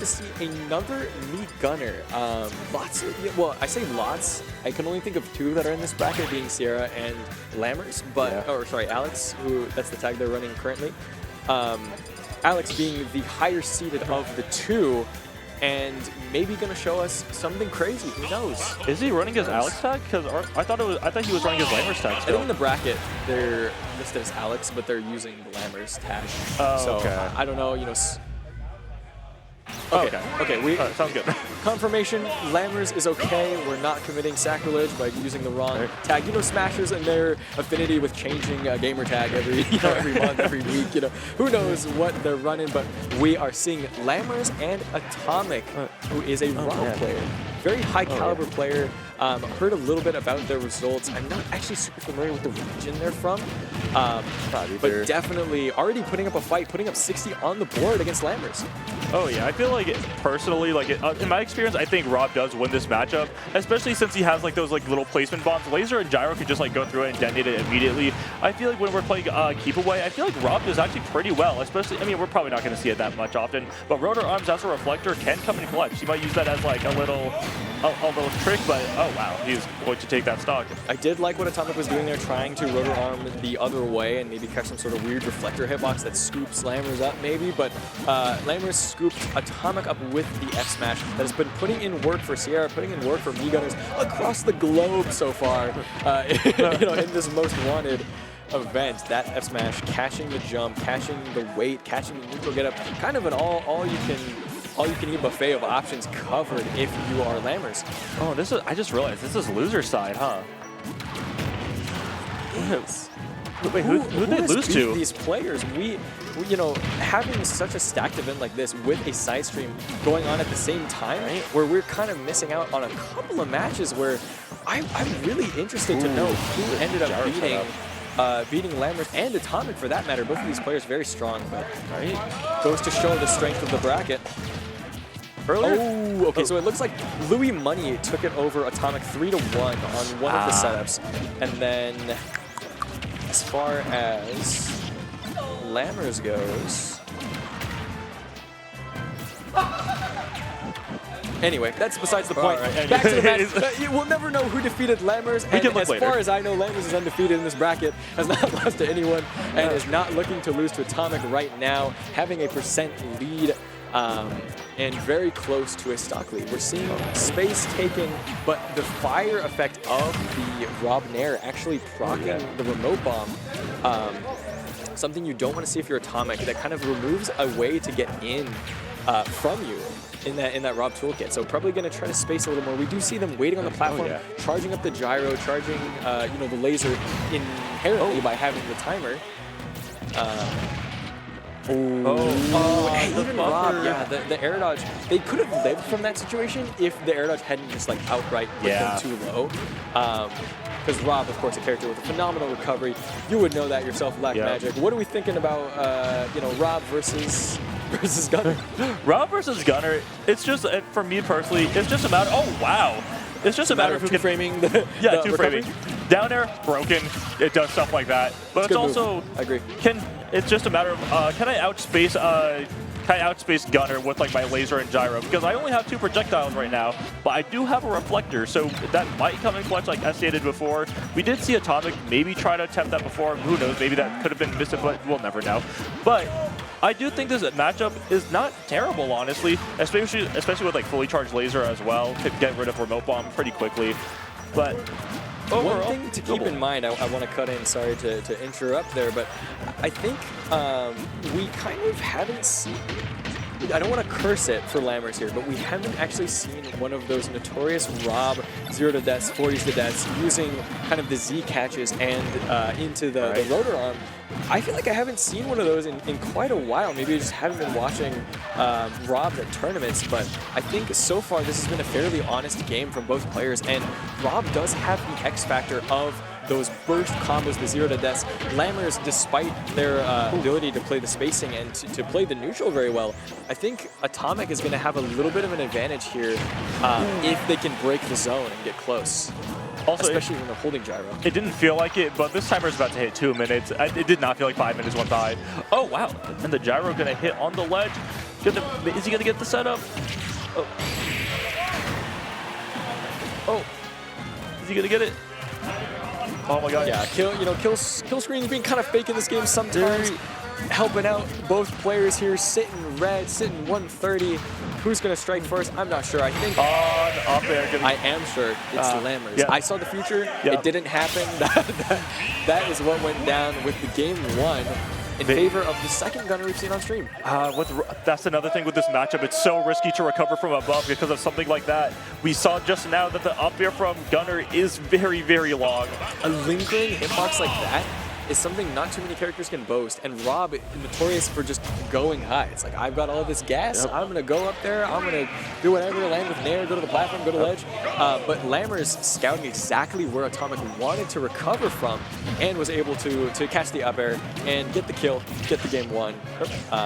to see another Meat Gunner. Lots of, well, I say lots. I can only think of two that are in this bracket, being Sierra and Lammers, but, or sorry, Alex, who that's the tag they're running currently. Alex being the higher seeded of the two, and maybe gonna show us something crazy. Who knows? Is he running his Alex tag? Because I thought he was running his Lammers tag. I think in the bracket they're listed as Alex, but they're using the Lammers tag. Oh, so okay. I don't know. You know. Okay. Okay. We sounds good. Confirmation. Lammers is okay. We're not committing sacrilege by using the wrong tag. You know, Smashers and their affinity with changing a gamer tag every month, every week. You know, who knows what they're running? But we are seeing Lammers and Atomic, who is a R.O.B player, very high caliber player. Heard a little bit about their results. I'm not actually super familiar with the region they're from, but definitely already putting up a fight, putting up 60 on the board against Lammers. Oh yeah, I feel like personally, in my experience, I think R.O.B does win this matchup, especially since he has those little placement bombs. Laser and Gyro can just go through it and detonate it immediately. I feel like when we're playing Keep Away, I feel like R.O.B does actually pretty well. Especially, I mean, we're probably not going to see it that much often, but Rotor Arms as a reflector can come in clutch. He might use that as a little trick, but oh wow, he's going to take that stock. I did like what Atomic was doing there, trying to rotor arm the other way and maybe catch some sort of weird reflector hitbox that scoops Lammers up maybe, but Lammers scooped Atomic up with the F smash that has been putting in work for Sierra, putting in work for Meat Gunners across the globe so far. In this most wanted event, that F smash catching the jump, catching the weight, catching the neutral get up, kind of an all you can eat buffet of options covered if you are Lammers. Oh, I just realized this is loser side, huh? Wait, who did they lose to? These players, we, having such a stacked event like this with a side stream going on at the same time, where we're kind of missing out on a couple of matches where I'm really interested to know who ended up beating Lammers and Atomic for that matter. Both of these players very strong, but goes to show the strength of the bracket. Earlier? So it looks like Louis Money took it over Atomic 3-1 on one of the setups. And then as far as Lammers goes... Anyway, that's besides the point. Back to the match. We'll never know who defeated Lammers. And as far as I know, Lammers is undefeated in this bracket, has not lost to anyone, and is not looking to lose to Atomic right now, having a percent lead. And very close to a stock lead. We're seeing space taken, but the fire effect of the R.O.B Nair actually proccing the remote bomb. Something you don't want to see if you're Atomic, that kind of removes a way to get in from you in that R.O.B toolkit. So probably going to try to space a little more. We do see them waiting on the platform, charging up the gyro, charging the laser inherently by having the timer. Even R.O.B, the air dodge, they could have lived from that situation if the air dodge hadn't just outright put them too low. Because R.O.B, of course, a character with a phenomenal recovery. You would know that yourself, Black Magic. What are we thinking about, R.O.B versus Gunner? R.O.B versus Gunner, it's just, for me personally, it's just a matter, it's just a matter of who can framing two-framing. Down air, broken, it does stuff like that. But it's also, I agree. It's just a matter of, can I outspace Gunner with my laser and gyro? Because I only have 2 projectiles right now, but I do have a reflector, so that might come in clutch like I stated before. We did see Atomic maybe try to attempt that before. Who knows, maybe that could have been missed, but we'll never know. But I do think this matchup is not terrible, honestly, especially with fully charged laser as well. Could get rid of remote bomb pretty quickly. But one thing to keep in mind, I want to cut in, sorry to interrupt there, but I think we kind of haven't seen, I don't want to curse it for Lammers here, but we haven't actually seen one of those notorious R.O.B 0 to deaths, 40s to deaths, using kind of the Z catches and into the rotor arm. I feel like I haven't seen one of those in quite a while. Maybe I just haven't been watching R.O.Bs at tournaments, but I think so far this has been a fairly honest game from both players, and R.O.B does have the X factor of those burst combos, the 0 to deaths. Lammers, despite their ability to play the spacing and to play the neutral very well, I think Atomic is going to have a little bit of an advantage here if they can break the zone and get close. Also, especially when they're holding gyro. It didn't feel like it, but this timer is about to hit 2 minutes. It did not feel like 5 minutes went by. Oh, wow. And the gyro going to hit on the ledge. Is he gonna get the setup? Oh. Oh. Is he gonna get it? Oh my god. Yeah, kill screens being kind of fake in this game sometimes. Helping out both players here, sitting red, sitting 130. Who's going to strike first? I'm not sure. I think up there. I am sure it's Lammers. Yeah. I saw the future. Yeah. It didn't happen. That is what went down with the game 1 in favor of the second gunner we've seen on stream. That's another thing with this matchup. It's so risky to recover from above because of something like that. We saw just now that the up air from gunner is very, very long. A lingering hitbox like that is something not too many characters can boast, and R.O.B notorious for just going high. It's like, I've got all this gas, I'm gonna go up there, I'm gonna do whatever, land with Nair, go to the platform, go to ledge. But Lammers scouting exactly where Atomic wanted to recover from and was able to catch the up air and get the kill, get the game 1.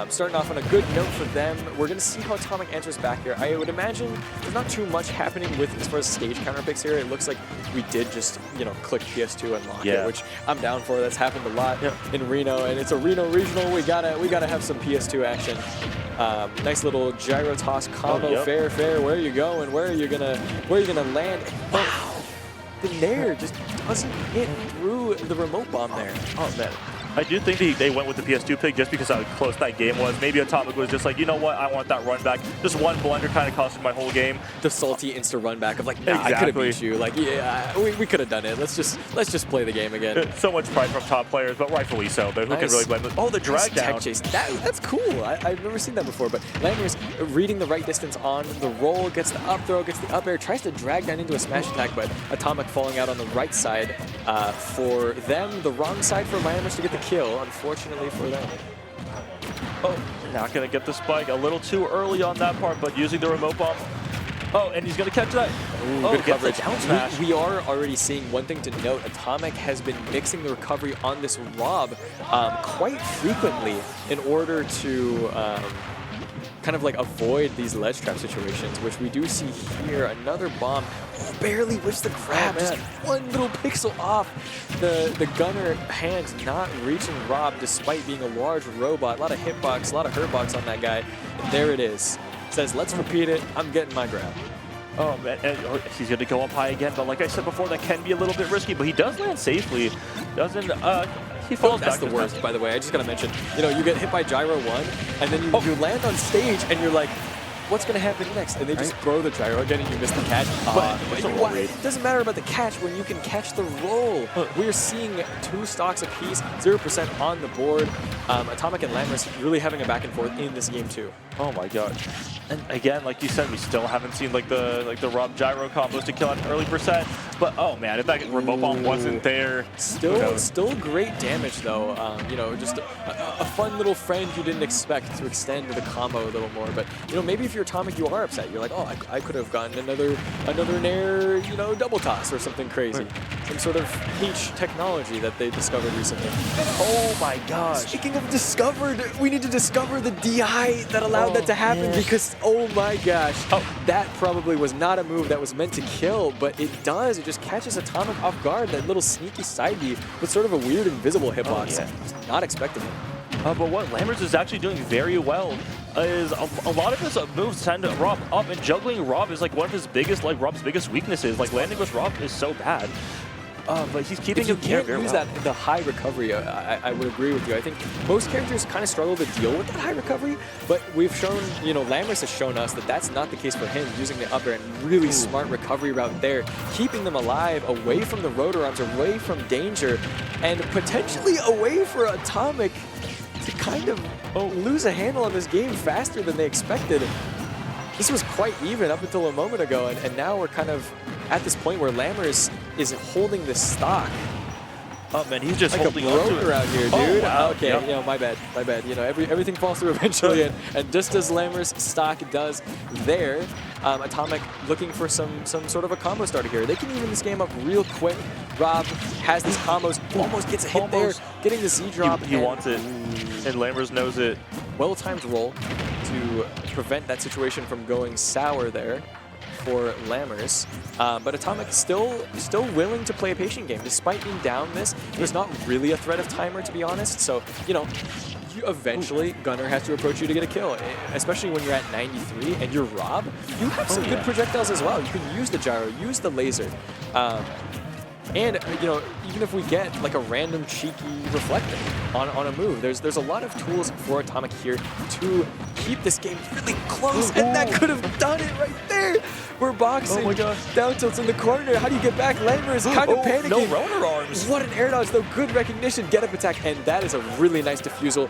Starting off on a good note for them. We're gonna see how Atomic enters back here. I would imagine there's not too much happening with as far as stage counter picks here. It looks like we did just, click PS2 and lock it, which I'm down for. That's happened a lot in Reno, and it's a Reno regional. We gotta have some PS2 action. Nice little gyro toss combo, fair. Where are you going? Where are you gonna land? Wow, the Nair just doesn't hit through the remote bomb there. Oh man. I do think they went with the PS2 pick just because how close that game was. Maybe Atomic was just like, you know what, I want that run back. Just one blunder kind of costed my whole game. The salty insta run back of like, nah, I could have beat you. Like, yeah, we could have done it. Let's just play the game again. So much pride from top players, but rightfully so. But who can really blame them? Oh, the drag down. Tech chase. That's cool. I've never seen that before. But Lammers reading the right distance on the roll, gets the up throw, gets the up air, tries to drag down into a smash attack, but Atomic falling out on the right side for them. The wrong side for Lammers to get the kill, unfortunately for them. Oh, not going to get the spike. A little too early on that part, but using the remote bomb. Oh, and he's going to catch that. Ooh, good coverage. We are already seeing one thing to note. Atomic has been mixing the recovery on this R.O.B quite frequently in order to kind of like avoid these ledge trap situations, which we do see here. Another bomb barely whiffs the grab, just one little pixel off. The gunner hand not reaching R.O.B despite being a large robot. A lot of hitbox, a lot of hurtbox on that guy. And there it is. Says, let's repeat it. I'm getting my grab. Oh man, he's going to go up high again, but like I said before, that can be a little bit risky, but he does land safely. Doesn't, he falls back. That's the worst, by the way. I just got to mention, you get hit by Gyro 1, and then you land on stage, and you're like, what's going to happen next? And they just throw the gyro again, and you miss the catch. But it doesn't matter about the catch when you can catch the roll. We're seeing 2 stocks apiece, 0% on the board. Atomic and Lammers really having a back and forth in this game too. Oh my god. And again, like you said, we still haven't seen like the R.O.B gyro combos to kill at an early percent. But oh man, if that remote bomb wasn't there, still great damage though. Just a fun little friend you didn't expect to extend the combo a little more. But maybe if you're Atomic, you are upset. You're like, oh, I could have gotten another Nair, double toss or something crazy. Some sort of Peach technology that they discovered recently. Oh my gosh. Speaking of discovered, we need to discover the DI that allowed that to happen because, oh my gosh, that probably was not a move that was meant to kill, but it does. It just catches Atomic off guard, that little sneaky side B with sort of a weird invisible hitbox. Not expecting it. But what Lammers is actually doing very well is a lot of his moves tend to R.O.B up, and juggling R.O.B is like one of his biggest, R.O.B's biggest weaknesses. Like landing with R.O.B is so bad. But he's keeping him can't use the high recovery. I would agree with you. I think most characters kind of struggle to deal with that high recovery, but we've shown, Lammers has shown us that that's not the case for him, using the up air and really smart recovery route there, keeping them alive, away from the rotor arms, away from danger, and potentially away for Atomic to kind of lose a handle on this game faster than they expected. This was quite even up until a moment ago, and now we're kind of at this point where Lammers is holding this stock. Oh man, he's just like holding a broker out here, dude. Wow. Okay, my bad. Everything falls through eventually, and just as Lammers' stock does there, Atomic looking for some sort of a combo starter here. They can even this game up real quick. R.O.B has these combos, almost gets a hit there, getting the Z drop. He wants it, and Lammers knows it. Well-timed roll to prevent that situation from going sour there for Lammers, but Atomic still willing to play a patient game despite being down this. There's not really a threat of timer, to be honest. So eventually Gunner has to approach you to get a kill, especially when you're at 93 and you're R.O.B. You have some good projectiles as well. You can use the gyro, use the laser. And, you know, even if we get like a random cheeky reflector on a move, there's a lot of tools for Atomic here to keep this game really close, and that could have done it right there. We're boxing, down tilts in the corner. How do you get back? Lammers kind of panicking. No runner arms. What an air dodge, though. Good recognition, get up attack, and that is a really nice defusal.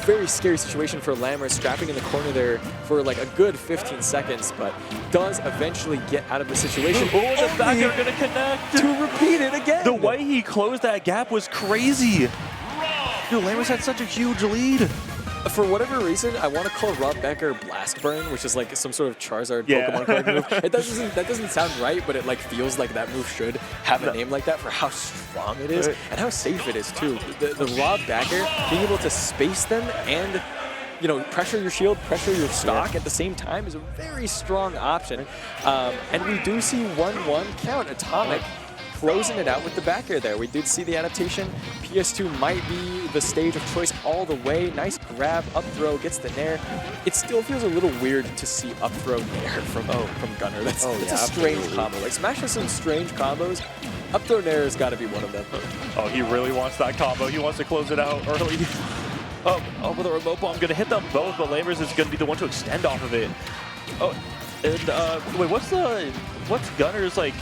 Very scary situation for Lammers, strapping in the corner there for like a good 15 seconds, but does eventually get out of the situation. Oh, the back air gonna connect. To repeat it again. The way he closed that gap was crazy. Dude, Lammers had such a huge lead. For whatever reason, I want to call R.O.B. Becker Blast Burn, which is like some sort of Charizard Pokemon card move. That doesn't sound right, but it like feels like that move should have a name like that for how strong it is and how safe it is too. The R.O.B. Becker being able to space them and, you know, pressure your shield, pressure your stock at the same time is a very strong option. And we do see 1-1 count. Atomic closing it out with the back air there. We did see the adaptation. PS2 might be the stage of choice all the way. Nice grab, up throw, gets the nair. It still feels a little weird to see up throw nair from Gunner. That's a strange combo. Like Smash has some strange combos. Up throw nair has got to be one of them. Oh, he really wants that combo. He wants to close it out early. Oh, with a remote bomb, gonna hit them both, but Lammers is gonna be the one to extend off of it. Oh, and wait, what's Gunner's like?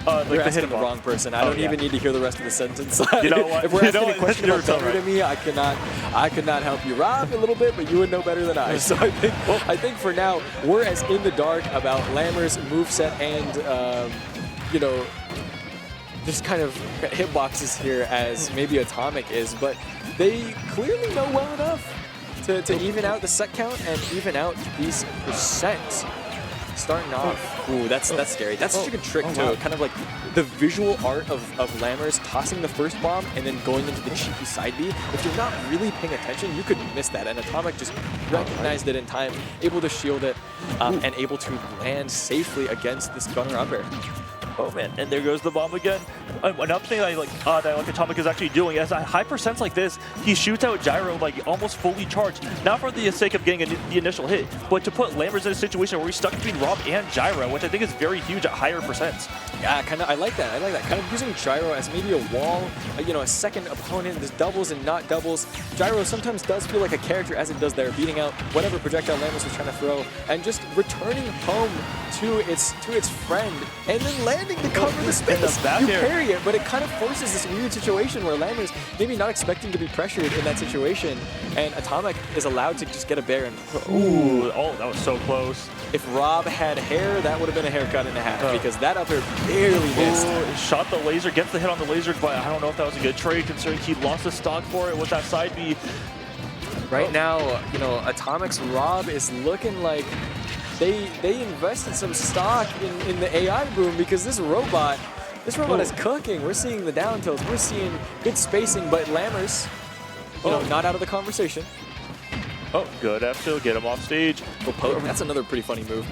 You're asking the wrong person. I don't even need to hear the rest of the sentence. You know what? If we're asking a question about Gunner to me, I could not help you. R.O.B. a little bit, but you would know better than I. So I think for now we're as in the dark about Lammers' moveset and you know, just kind of hitboxes here as maybe Atomic is, but they clearly know well enough to even out the set count and even out these percents. Starting off, ooh, that's scary. That's such a good trick too. Kind of like the visual art of Lammers tossing the first bomb and then going into the cheeky side B. If you're not really paying attention, you could miss that. And Atomic just recognized it in time, able to shield it, and able to land safely against this Gunner up air. Oh man, and there goes the bomb again. Another thing that Atomic is actually doing is at high percents like this, he shoots out Gyro like almost fully charged, not for the sake of getting the initial hit, but to put Lammers in a situation where he's stuck between R.O.B. and Gyro, which I think is very huge at higher percents. Yeah, I like that. I like that. Kind of using Gyro as maybe a wall, you know, a second opponent. There's doubles and not doubles. Gyro sometimes does feel like a character as it does there, beating out whatever projectile Lammers was trying to throw, and just returning home to its friend, and then landing to cover the space. You parry it, but it kind of forces this weird situation where Lammers maybe not expecting to be pressured in that situation, and Atomic is allowed to just get a bear and ooh, oh, that was so close. If R.O.B. had hair, that would have been a haircut and a half, because that up air barely missed. Shot the laser, gets the hit on the laser, but I don't know if that was a good trade considering he lost the stock for it with that side B. Right now, you know, Atomic's R.O.B. is looking like they invested some stock in the AI boom, because this robot is cooking. We're seeing the down tilts, we're seeing good spacing, but Lammers, you know, not out of the conversation. Oh, good F tilt, get him off stage. That's another pretty funny move.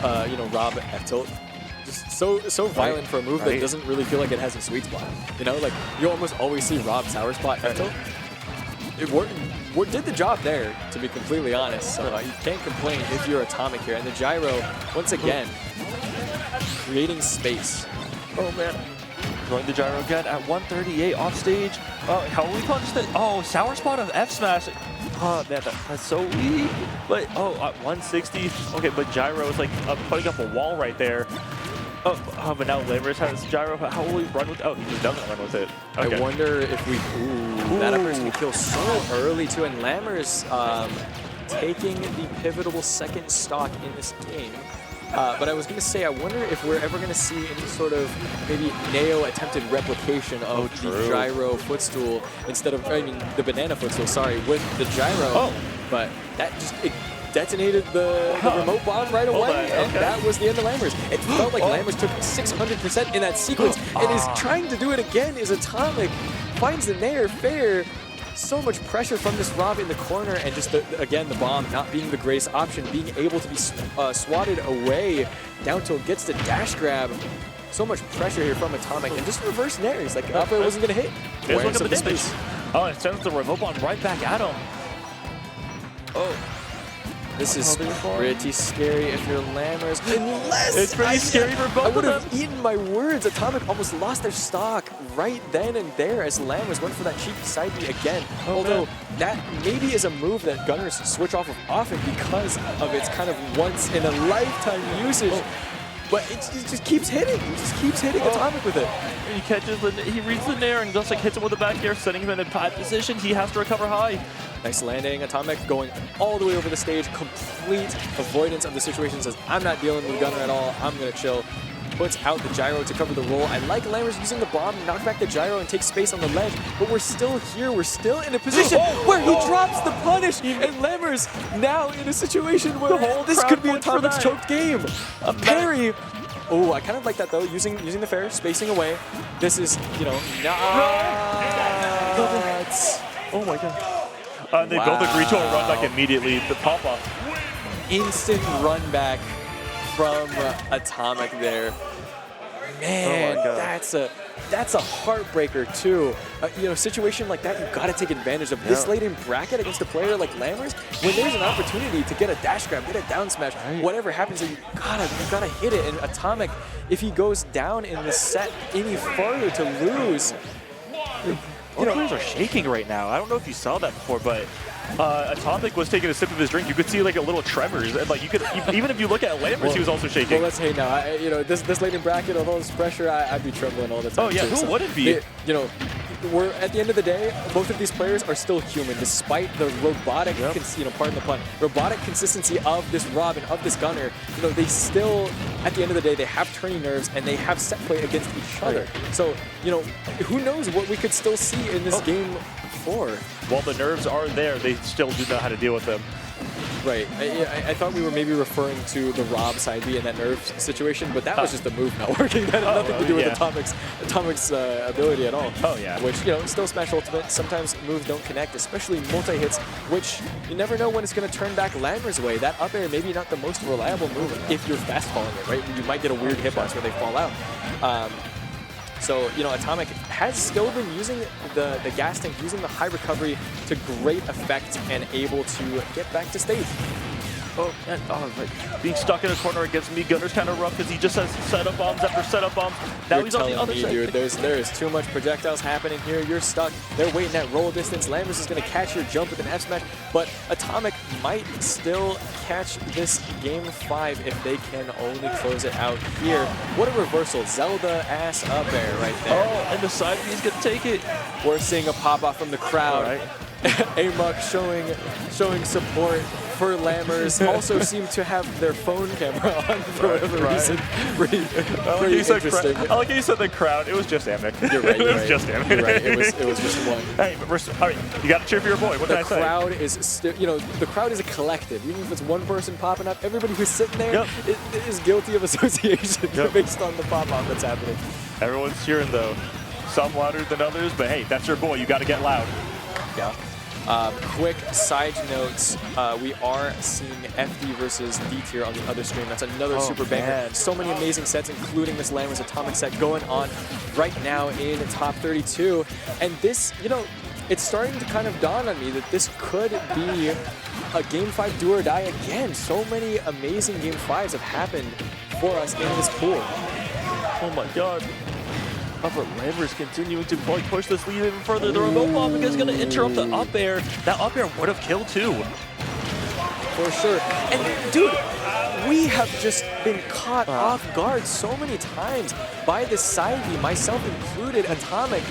You know, R.O.B. F tilt. Just so violent for a move that doesn't really feel like it has a sweet spot. You know, like you almost always see R.O.B. sour spot F tilt. It did the job there, to be completely honest. So you can't complain if you're Atomic here. And the gyro, once again, creating space. Oh man. Throwing the gyro again at 138 off stage. How will we punch that? Oh, sour spot of F smash. Oh man, that's so weak. But at 160. Okay, but gyro is like putting up a wall right there. Oh, but now Lammers has gyro. How will he run with it? Oh, he doesn't run with it. Okay. I wonder if we... Ooh, that up air is going to kill so early, too. And Lammers taking the pivotal second stock in this game. But I was going to say, I wonder if we're ever going to see any sort of maybe Neo attempted replication of the gyro footstool instead of, I mean, the banana footstool, sorry, with the gyro. But that just... detonated the remote bomb right away, and that was the end of Lammers. It felt like Lammers took 600% in that sequence, and is trying to do it again. Is Atomic, finds the nair fair. So much pressure from this R.O.B. in the corner, and just, again, the bomb not being the greatest option, being able to be swatted away. Down tilt gets the dash grab. So much pressure here from Atomic, and just reverse nairs. Like, up air wasn't going to hit. Look at the space. Oh, and sends the remote bomb right back at him. Oh. This is pretty scary if you're Lammers. Unless it's pretty scary for both I of would them. have eaten my words. Atomic almost lost their stock right then and there as Lammers went for that cheap side B again. Although that maybe is a move that Gunners switch off of often because of its kind of once in a lifetime usage. But it just keeps hitting. He just keeps hitting Atomic with it. He catches the, he reads the nair and just like hits him with the back air, setting him in a bad position. He has to recover high. Nice landing. Atomic going all the way over the stage. Complete avoidance of the situation. Says, I'm not dealing with Gunner at all. I'm going to chill. Puts out the gyro to cover the roll. I like Lammers using the bomb to knock back the gyro and take space on the ledge. But we're still here. We're still in a position where he drops the punish. And Lammers now in a situation where this could be Atomic's choked game. A parry. Oh, I kind of like that though. Using the fair, spacing away. This is, you know, nuts. Oh my god. They both agree to a run back immediately. The pop-off. Instant run back from Atomic there. Man, that's a heartbreaker too. You know, situation like that, you gotta take advantage of. This late in bracket against a player like Lammers, when there's an opportunity to get a dash grab, get a down smash, whatever happens, you gotta hit it. And Atomic, if he goes down in this set any farther to lose, you know, players are shaking right now. I don't know if you saw that before, but Atomic was taking a sip of his drink. You could see like a little tremors, and like you could even if you look at Lammers, he was also shaking. Well, let's say now, you know, this late in bracket, with all this pressure, I'd be trembling all the time. Oh yeah, who wouldn't be? You know, we're at the end of the day, both of these players are still human, despite the robotic, you know, pardon the pun, robotic consistency of this R.O.B and of this Gunner. You know, they still, at the end of the day, they have turning nerves and they have set play against each other. So, you know, who knows what we could still see in this game 4. While the nerves are there, they still do know how to deal with them. Right. I thought we were maybe referring to the R.O.B side B in that nerve situation, but that was just the move not working. That had nothing to do with Atomic's ability at all. Oh, yeah. Which, you know, still Smash Ultimate. Sometimes moves don't connect, especially multi-hits, which you never know when it's going to turn back Lammers' way. That up air maybe not the most reliable move if you're fast falling it, right? You might get a weird hitbox where they fall out. So, you know, Atomic has still been using the gas tank, using the high recovery to great effect and able to get back to stage. Oh, and like being stuck in a corner against me, Gunner's kind of rough because he just has setup bombs after setup bombs. Now he's on the other side. Dude, there is too much projectiles happening here. You're stuck. They're waiting at roll distance. Lammers is going to catch your jump with an F smash, but Atomic might still catch this game 5 if they can only close it out here. What a reversal. Zelda ass up air right there. Oh, and the side B's going to take it. We're seeing a pop off from the crowd. All right. Amok showing support for Lammers. Also seem to have their phone camera on for whatever reason. Pretty interesting. I like how you said the crowd. It was just Amok. You're right. It was just Amok. You're right. It was just one. Hey, but all right, you got to cheer for your boy. What can I say? The crowd is still, you know, the crowd is a collective. Even if it's one person popping up, everybody who's sitting there is guilty of association based on the pop-off that's happening. Everyone's cheering though. Some louder than others, but hey, that's your boy. You got to get loud. Yeah. Quick side notes, we are seeing FD versus D tier on the other stream. That's another super banger. So many amazing sets, including this Lammers Atomic set going on right now in top 32. And this, you know, it's starting to kind of dawn on me that this could be a Game 5 do or die again. So many amazing Game 5s have happened for us in this pool. Oh my god. But Lammers continuing to push this lead even further. The remote bombing is going to interrupt the up air. That up air would have killed too. For sure. And dude, we have just been caught off guard so many times by the side B, myself included. Atomic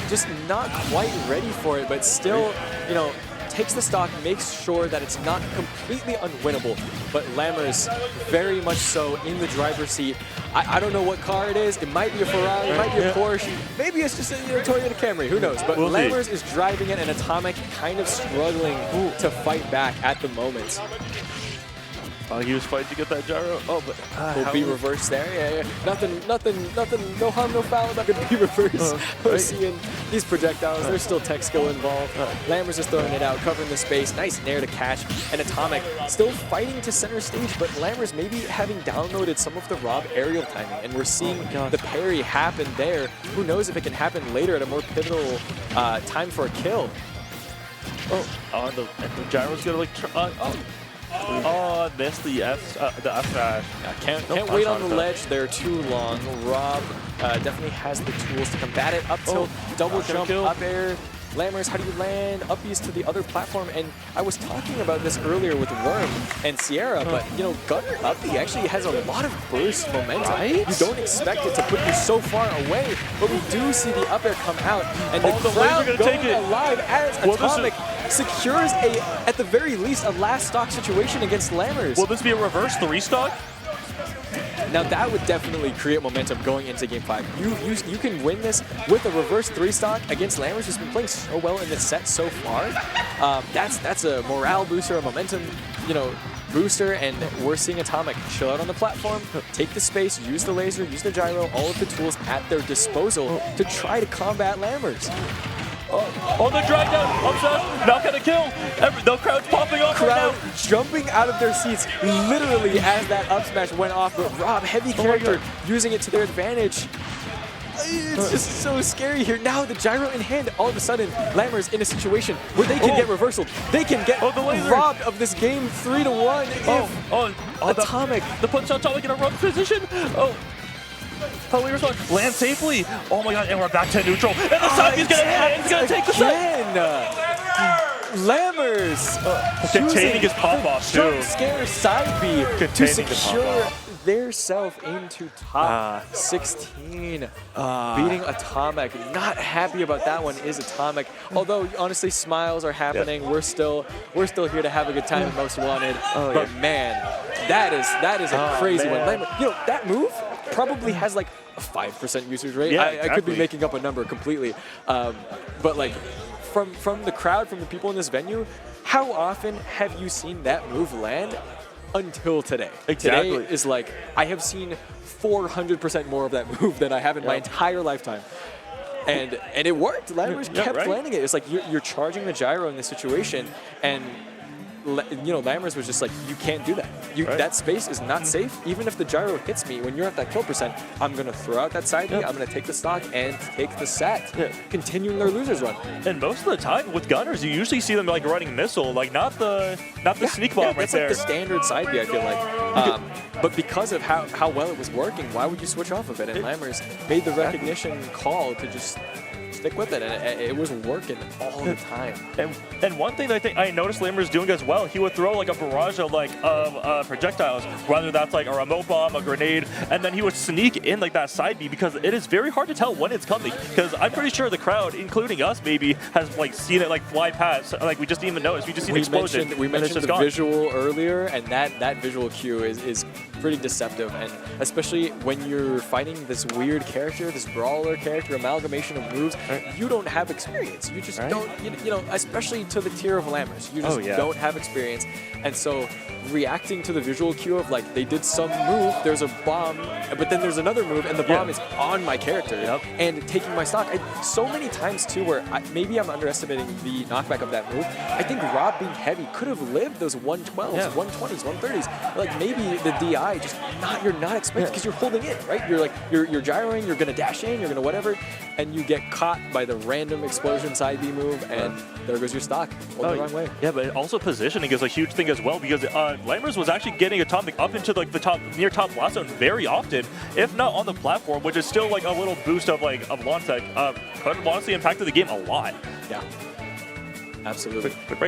just not quite ready for it, but still, you know, takes the stock, makes sure that it's not completely unwinnable, but Lammers very much so in the driver's seat. I don't know what car it is. It might be a Ferrari, it might be a Porsche, maybe it's just a Toyota Camry, who knows? But Lammers is driving it and Atomic kind of struggling to fight back at the moment. He was fighting to get that gyro. Oh, but will be reversed there. Yeah. Nothing, no harm, no foul. Not gonna be reversed. We're seeing these projectiles. There's still tech skill involved. Lammers is throwing it out, covering the space. Nice nair to catch. And Atomic still fighting to center stage, but Lammers maybe having downloaded some of the R.O.B aerial timing, and we're seeing the parry happen there. Who knows if it can happen later at a more pivotal time for a kill. And the gyro's gonna like missed the F smash. Can't wait on the ledge there too long. R.O.B definitely has the tools to combat it. Up tilt, double jump, up air. Lammers, how do you land uppies to the other platform? And I was talking about this earlier with Worm and Sierra, but you know, Gunner uppie actually has a lot of burst momentum. Right? You don't expect it to put you so far away, but we do see the up air come out, and the crowd going alive as Atomic secures at the very least, a last stock situation against Lammers. Will this be a reverse 3-stock? Now that would definitely create momentum going into Game 5. You can win this with a reverse 3-stock against Lammers, who's been playing so well in this set so far. That's a morale booster, a momentum, you know, booster, and we're seeing Atomic chill out on the platform, take the space, use the laser, use the gyro, all of the tools at their disposal to try to combat Lammers. The drag down, upset, not gonna kill. The crowd's popping off right now. Jumping out of their seats literally as that up smash went off, but R.O.B, heavy character, using it to their advantage. It's just so scary here. Now the gyro in hand, all of a sudden, Lammers in a situation where they can get reversaled. They can get robbed of this game 3-1 if Atomic. The punch on Atomic in a rough position. How we respond? Land safely. Oh my god, and we're back to neutral. And the side is gonna hit it. It's gonna take the set. Lammers containing his pop off too. Jump scare side B to secure their self into top 16. Beating Atomic. Not happy about that one is Atomic. Although honestly, smiles are happening. We're still here to have a good time in Most Wanted. But man, that is a crazy one. You know, that move probably has like a 5% usage rate. I could be making up a number completely. But like from the crowd, from the people in this venue, how often have you seen that move land until today? Exactly. Today is like, I have seen 400% more of that move than I have in my entire lifetime. And it worked. Lammers kept landing it. It's like you're charging the gyro in this situation, and you know, Lammers was just like, you can't do that. That space is not safe. Even if the gyro hits me, when you're at that kill percent, I'm going to throw out that side B, I'm going to take the stock and take the set, continuing their losers run. And most of the time with Gunners, you usually see them like running missile, like not the sneak bomb right there. Like the standard side B, I feel like. But because of how well it was working, why would you switch off of it? And Lammers made the recognition call to just stick with it, and it was working all the time. And one thing that I noticed Lammers doing as well, he would throw like a barrage of projectiles, whether that's like a remote bomb, a grenade, and then he would sneak in like that side B, because it is very hard to tell when it's coming. Because I'm pretty sure the crowd, including us maybe, has like seen it like fly past. Like we just didn't even notice. We just see an explosion. We mentioned the visual earlier, and that visual cue is pretty deceptive, and especially when you're fighting this weird character, this brawler character, amalgamation of moves. You don't have experience. You just don't, you know, especially to the tier of Lammers. You just don't have experience. And so reacting to the visual cue of like, they did some move, there's a bomb, but then there's another move, and the bomb is on my character and taking my stock. So many times too where maybe I'm underestimating the knockback of that move. I think R.O.B being heavy could have lived those 112s, 120s, 130s. Like maybe the DI you're not expecting, because you're holding it, right? You're like, you're gyroing, you're gonna dash in, you're gonna whatever, and you get caught by the random explosion side B move, and there goes your stock. Going the wrong way. Yeah, but also positioning is a huge thing as well, because Lammers was actually getting Atomic up into like the near top blast zone very often, if not on the platform, which is still like a little boost of launch tech. Could have honestly impacted the game a lot. Yeah, absolutely. Quick break.